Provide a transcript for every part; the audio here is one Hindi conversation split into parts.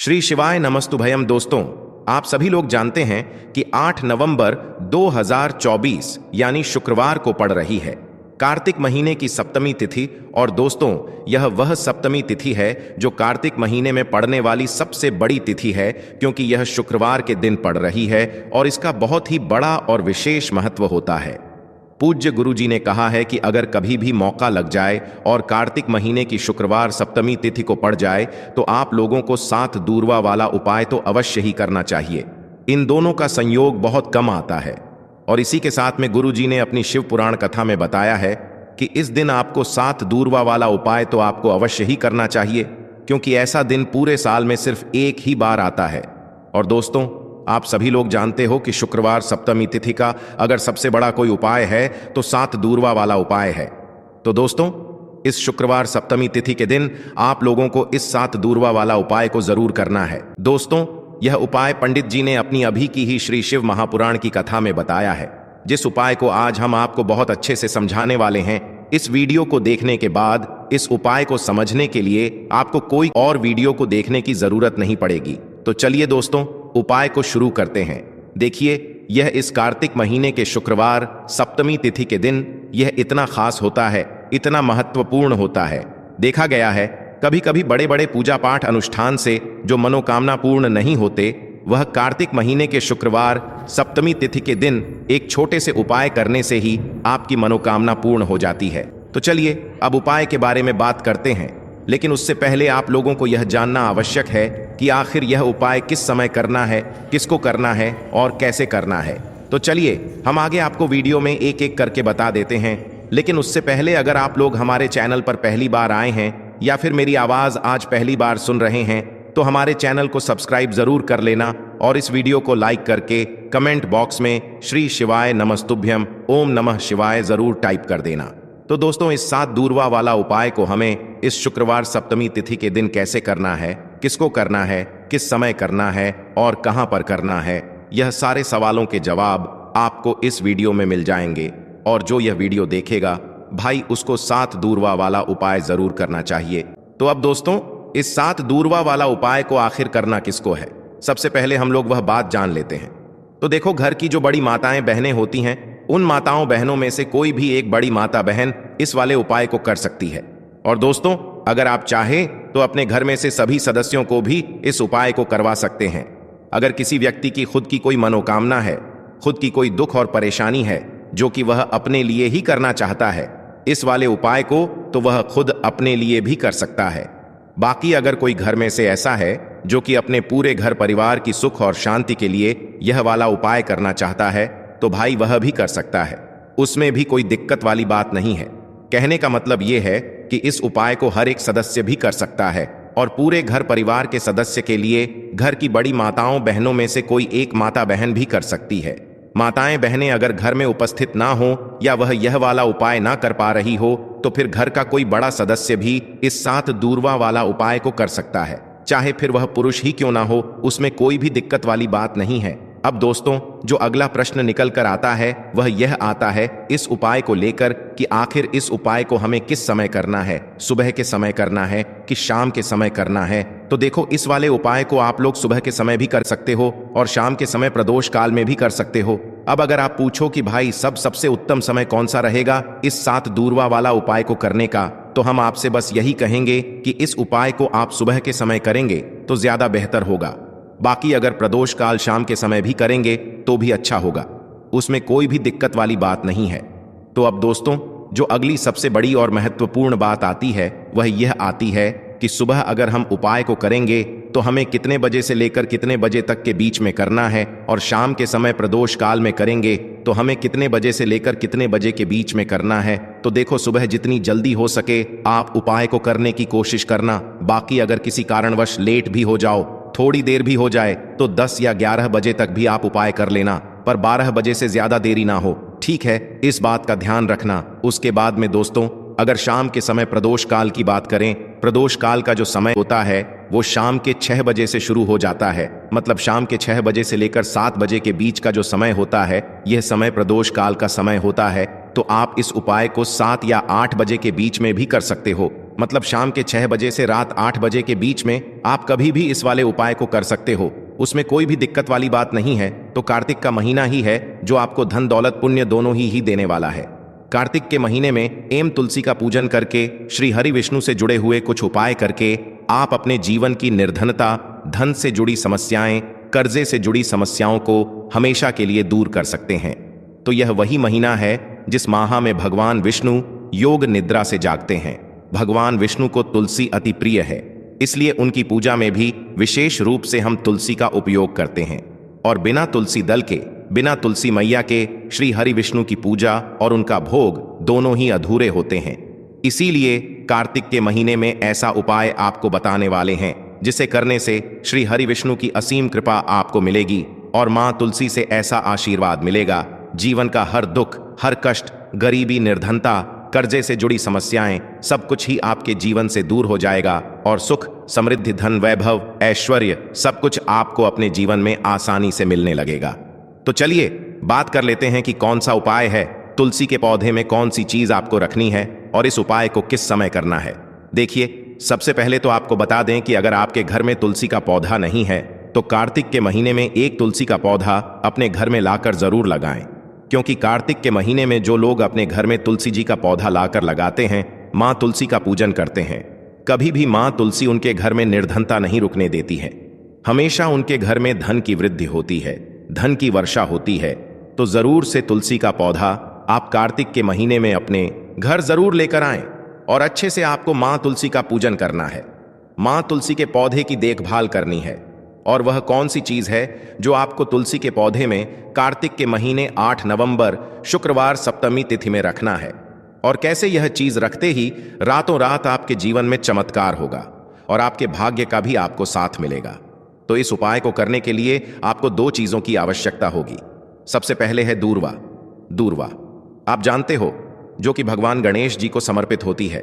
श्री शिवाय नमस्तुभयम। दोस्तों, आप सभी लोग जानते हैं कि 8 नवंबर 2024 यानी शुक्रवार को पड़ रही है कार्तिक महीने की सप्तमी तिथि। और दोस्तों, यह वह सप्तमी तिथि है जो कार्तिक महीने में पड़ने वाली सबसे बड़ी तिथि है, क्योंकि यह शुक्रवार के दिन पड़ रही है और इसका बहुत ही बड़ा और विशेष महत्व होता है। पूज्य गुरुजी ने कहा है कि अगर कभी भी मौका लग जाए और कार्तिक महीने की शुक्रवार सप्तमी तिथि को पड़ जाए तो आप लोगों को 7 दूर्वा वाला उपाय तो अवश्य ही करना चाहिए। इन दोनों का संयोग बहुत कम आता है और इसी के साथ में गुरुजी ने अपनी शिव पुराण कथा में बताया है कि इस दिन आपको 7 दूर्वा वाला उपाय तो आपको अवश्य ही करना चाहिए, क्योंकि ऐसा दिन पूरे साल में सिर्फ एक ही बार आता है। और दोस्तों, आप सभी लोग जानते हो कि शुक्रवार सप्तमी तिथि का अगर सबसे बड़ा कोई उपाय है तो 7 दूर्वा वाला उपाय है। तो दोस्तों, इस शुक्रवार सप्तमी तिथि के दिन आप लोगों को इस 7 दूर्वा वाला उपाय को जरूर करना है। दोस्तों, यह उपाय पंडित जी ने अपनी अभी की ही श्री शिव महापुराण की कथा में बताया है, जिस उपाय को आज हम आपको बहुत अच्छे से समझाने वाले हैं। इस वीडियो को देखने के बाद इस उपाय को समझने के लिए आपको कोई और वीडियो को देखने की जरूरत नहीं पड़ेगी। तो चलिए दोस्तों, उपाय को शुरू करते हैं। देखिए, यह इस कार्तिक महीने के शुक्रवार सप्तमी तिथि के दिन यह इतना खास होता है, इतना महत्वपूर्ण होता है। देखा गया है कभी कभी बड़े बड़े पूजा पाठ अनुष्ठान से जो मनोकामना पूर्ण नहीं होते, वह कार्तिक महीने के शुक्रवार सप्तमी तिथि के दिन एक छोटे से उपाय करने से ही आपकी मनोकामना पूर्ण हो जाती है। तो चलिए अब उपाय के बारे में बात करते हैं, लेकिन उससे पहले आप लोगों को यह जानना आवश्यक है कि आखिर यह उपाय किस समय करना है, किसको करना है और कैसे करना है। तो चलिए हम आगे आपको वीडियो में एक एक करके बता देते हैं। लेकिन उससे पहले अगर आप लोग हमारे चैनल पर पहली बार आए हैं या फिर मेरी आवाज़ आज पहली बार सुन रहे हैं, तो हमारे चैनल को सब्सक्राइब जरूर कर लेना और इस वीडियो को लाइक करके कमेंट बॉक्स में श्री शिवाय नमस्तुभ्यम ओम नमः शिवाय जरूर टाइप कर देना। तो दोस्तों, इस 7 दूर्वा वाला उपाय को हमें इस शुक्रवार सप्तमी तिथि के दिन कैसे करना है, किसको करना है, किस समय करना है और कहां पर करना है, यह सारे सवालों के जवाब आपको इस वीडियो में मिल जाएंगे। और जो यह वीडियो देखेगा भाई, उसको 7 दूर्वा वाला उपाय जरूर करना चाहिए। तो अब दोस्तों, इस 7 दूर्वा वाला उपाय को आखिर करना किसको है, सबसे पहले हम लोग वह बात जान लेते हैं। तो देखो, घर की जो बड़ी माताएं बहनें होती हैं, उन माताओं बहनों में से कोई भी एक बड़ी माता बहन इस वाले उपाय को कर सकती है। और दोस्तों, अगर आप चाहें तो अपने घर में से सभी सदस्यों को भी इस उपाय को करवा सकते हैं। अगर किसी व्यक्ति की खुद की कोई मनोकामना है, खुद की कोई दुख और परेशानी है जो कि वह अपने लिए ही करना चाहता है इस वाले उपाय को, तो वह खुद अपने लिए भी कर सकता है। बाकी अगर कोई घर में से ऐसा है जो कि अपने पूरे घर परिवार की सुख और शांति के लिए यह वाला उपाय करना चाहता है, तो भाई वह भी कर सकता है। उसमें भी कोई दिक्कत वाली बात नहीं है। कहने का मतलब यह है कि इस उपाय को हर एक सदस्य भी कर सकता है और पूरे घर परिवार के सदस्य के लिए घर की बड़ी माताओं बहनों में से कोई एक माता बहन भी कर सकती है। माताएं बहनें अगर घर में उपस्थित ना हो या वह यह वाला उपाय ना कर पा रही हो, तो फिर घर का कोई बड़ा सदस्य भी इस 7 दूर्वा वाला उपाय को कर सकता है, चाहे फिर वह पुरुष ही क्यों ना हो। उसमें कोई भी दिक्कत वाली बात नहीं है। अब दोस्तों, जो अगला प्रश्न निकल कर आता है वह यह आता है इस उपाय को लेकर कि आखिर इस उपाय को हमें किस समय करना है, सुबह के समय करना है कि शाम के समय करना है। तो देखो, इस वाले उपाय को आप लोग सुबह के समय भी कर सकते हो और शाम के समय प्रदोष काल में भी कर सकते हो। अब अगर आप पूछो कि भाई सबसे उत्तम समय कौन सा रहेगा इस 7 दूर्वा वाला उपाय को करने का, तो हम आपसे बस यही कहेंगे कि इस उपाय को आप सुबह के समय करेंगे तो ज्यादा बेहतर होगा। बाकी अगर प्रदोष काल शाम के समय भी करेंगे तो भी अच्छा होगा, उसमें कोई भी दिक्कत वाली बात नहीं है। तो अब दोस्तों, जो अगली सबसे बड़ी और महत्वपूर्ण बात आती है वह यह आती है कि सुबह अगर हम उपाय को करेंगे तो हमें कितने बजे से लेकर कितने बजे तक के बीच में करना है, और शाम के समय प्रदोष काल में करेंगे तो हमें कितने बजे से लेकर कितने बजे के बीच में करना है। तो देखो, सुबह जितनी जल्दी हो सके आप उपाय को करने की कोशिश करना। बाकी अगर किसी कारणवश लेट भी हो जाओ, थोड़ी देर भी हो जाए, तो 10 या 11 बजे तक भी आप उपाय कर लेना, पर 12 बजे से ज्यादा देरी ना हो, ठीक है? इस बात का ध्यान रखना। उसके बाद में दोस्तों, अगर शाम के समय प्रदोष काल की बात करें, प्रदोष काल का जो समय होता है वो शाम के 6 बजे से शुरू हो जाता है। मतलब शाम के 6 बजे से लेकर 7 बजे के बीच का जो समय होता है, यह समय प्रदोष काल का समय होता है। तो आप इस उपाय को 7 या 8 बजे के बीच में भी कर सकते हो। मतलब शाम के 6 बजे से रात 8 बजे के बीच में आप कभी भी इस वाले उपाय को कर सकते हो। उसमें कोई भी दिक्कत वाली बात नहीं है। तो कार्तिक का महीना ही है जो आपको धन दौलत पुण्य दोनों ही देने वाला है। कार्तिक के महीने में एम तुलसी का पूजन करके, श्री हरि विष्णु से जुड़े हुए कुछ उपाय करके आप अपने जीवन की निर्धनता, धन से जुड़ी समस्याएं, कर्जे से जुड़ी समस्याओं को हमेशा के लिए दूर कर सकते हैं। तो यह वही महीना है जिस माह में भगवान विष्णु योग निद्रा से जागते हैं। भगवान विष्णु को तुलसी अति प्रिय है, इसलिए उनकी पूजा में भी विशेष रूप से हम तुलसी का उपयोग करते हैं। और बिना तुलसी दल के, बिना तुलसी मैया के श्री हरि विष्णु की पूजा और उनका भोग दोनों ही अधूरे होते हैं। इसीलिए कार्तिक के महीने में ऐसा उपाय आपको बताने वाले हैं जिसे करने से श्री हरि विष्णु की असीम कृपा आपको मिलेगी और मां तुलसी से ऐसा आशीर्वाद मिलेगा, जीवन का हर दुख, हर कष्ट, गरीबी, निर्धनता, कर्जे से जुड़ी समस्याएं, सब कुछ ही आपके जीवन से दूर हो जाएगा और सुख, समृद्धि, धन, वैभव, ऐश्वर्य सब कुछ आपको अपने जीवन में आसानी से मिलने लगेगा। तो चलिए बात कर लेते हैं कि कौन सा उपाय है, तुलसी के पौधे में कौन सी चीज आपको रखनी है और इस उपाय को किस समय करना है। देखिए, सबसे पहले तो आपको बता दें कि अगर आपके घर में तुलसी का पौधा नहीं है तो कार्तिक के महीने में एक तुलसी का पौधा अपने घर में लाकर जरूर लगाएं, क्योंकि कार्तिक के महीने में जो लोग अपने घर में तुलसी जी का पौधा लाकर लगाते हैं, मां तुलसी का पूजन करते हैं, कभी भी मां तुलसी उनके घर में निर्धनता नहीं रुकने देती है। हमेशा उनके घर में धन की वृद्धि होती है, धन की वर्षा होती है। तो जरूर से तुलसी का पौधा आप कार्तिक के महीने में अपने घर जरूर लेकर आएं और अच्छे से आपको मां तुलसी का पूजन करना है। मां तुलसी के पौधे की देखभाल करनी है। और वह कौन सी चीज है जो आपको तुलसी के पौधे में कार्तिक के महीने 8 नवंबर शुक्रवार सप्तमी तिथि में रखना है, और कैसे यह चीज रखते ही रातों रात आपके जीवन में चमत्कार होगा और आपके भाग्य का भी आपको साथ मिलेगा। तो इस उपाय को करने के लिए आपको 2 चीजों की आवश्यकता होगी। सबसे पहले है दूर्वा। दूर्वा आप जानते हो, जो कि भगवान गणेश जी को समर्पित होती है।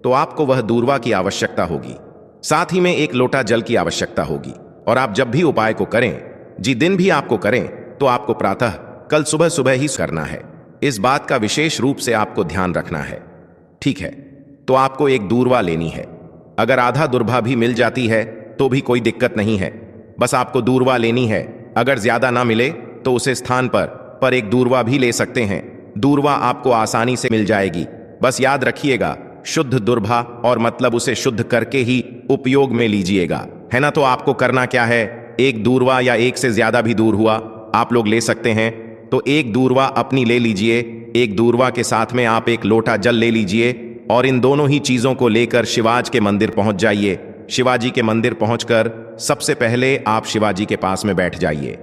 तो आपको वह दूर्वा की आवश्यकता होगी। साथ ही में 1 लोटा जल की आवश्यकता होगी। और आप जब भी उपाय को करें, दिन भी आपको करें, तो आपको प्रातः कल सुबह सुबह ही करना है। इस बात का विशेष रूप से आपको ध्यान रखना है, ठीक है। तो आपको 1 दूर्वा लेनी है। अगर आधा दूर्वा भी मिल जाती है तो भी कोई दिक्कत नहीं है, बस आपको दूर्वा लेनी है। अगर ज्यादा ना मिले तो उसे स्थान पर 1 दूर्वा भी ले सकते हैं। दूर्वा आपको आसानी से मिल जाएगी। बस याद रखिएगा, शुद्ध दूर्वा, और मतलब उसे शुद्ध करके ही उपयोग में लीजिएगा, है ना। तो आपको करना क्या है, 1 दूर्वा या 1 से ज्यादा भी दूर हुआ आप लोग ले सकते हैं। तो 1 दूर्वा अपनी ले लीजिए। 1 दूर्वा के साथ में आप 1 लोटा जल ले लीजिए और इन दोनों ही चीजों को लेकर शिवाजी के मंदिर पहुंच जाइए। शिवाजी के मंदिर पहुंचकर सबसे पहले आप शिवाजी के पास में बैठ जाइए।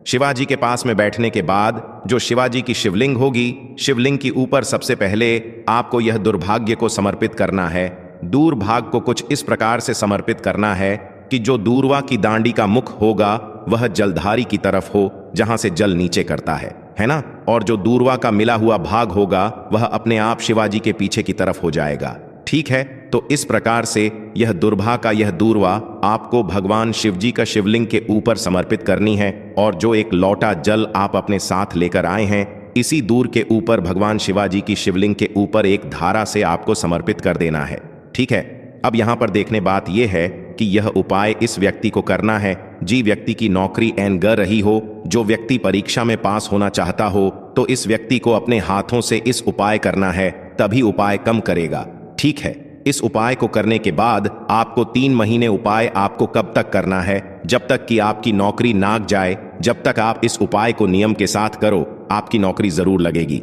शिवाजी के पास में बैठने के बाद जो शिवाजी की शिवलिंग होगी, शिवलिंग के ऊपर सबसे पहले आपको यह दुर्भाग्य को समर्पित करना है। दूरभाग को कुछ इस प्रकार से समर्पित करना है कि जो दूर्वा की दांडी का मुख होगा वह जलधारी की तरफ हो, जहां से जल नीचे करता है ना। और जो दूर्वा का मिला हुआ भाग होगा वह अपने आप शिवाजी के पीछे की तरफ हो जाएगा, ठीक है। तो इस प्रकार से यह दूर्वा का यह दूर्वा आपको भगवान शिवजी का शिवलिंग के ऊपर समर्पित करनी है। और जो 1 लोटा जल आप अपने साथ लेकर आए हैं, इसी दूर के ऊपर भगवान शिवाजी की शिवलिंग के ऊपर एक धारा से आपको समर्पित कर देना है, ठीक है। अब यहां पर देखने बात यह है कि यह उपाय इस व्यक्ति को करना है जी व्यक्ति की नौकरी एन ग रही हो, जो व्यक्ति परीक्षा में पास होना चाहता हो, तो इस व्यक्ति को अपने हाथों से इस उपाय करना है, तभी उपाय कम करेगा, ठीक है। इस उपाय को करने के बाद आपको 3 महीने उपाय आपको कब तक करना है, जब तक कि आपकी नौकरी नाग जाए। जब तक आप इस उपाय को नियम के साथ करो, आपकी नौकरी जरूर लगेगी।